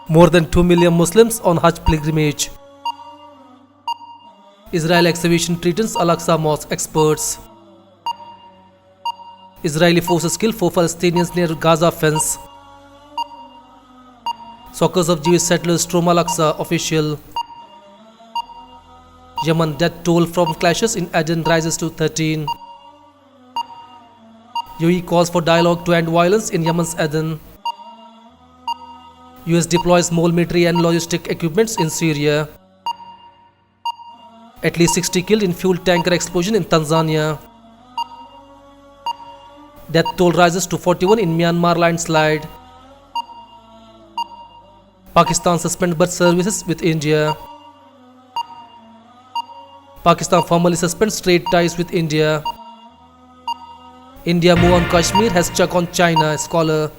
More than 2 million Muslims on Hajj pilgrimage. Israel excavation threatens Al-Aqsa Mosque, experts. Israeli forces kill 4 Palestinians near Gaza fence. Soccers of Jewish settlers storm Al-Aqsa, official. Yemen death toll from clashes in Aden rises to 13. UAE calls for dialogue to end violence in Yemen's Aden. US deploys more military and logistic equipments in Syria. At least 60 killed in fuel tanker explosion in Tanzania. Death toll rises to 41 in Myanmar landslide. Pakistan suspends birth services with India. Pakistan formally suspends trade ties with India. India move on Kashmir has chuck on China, scholar.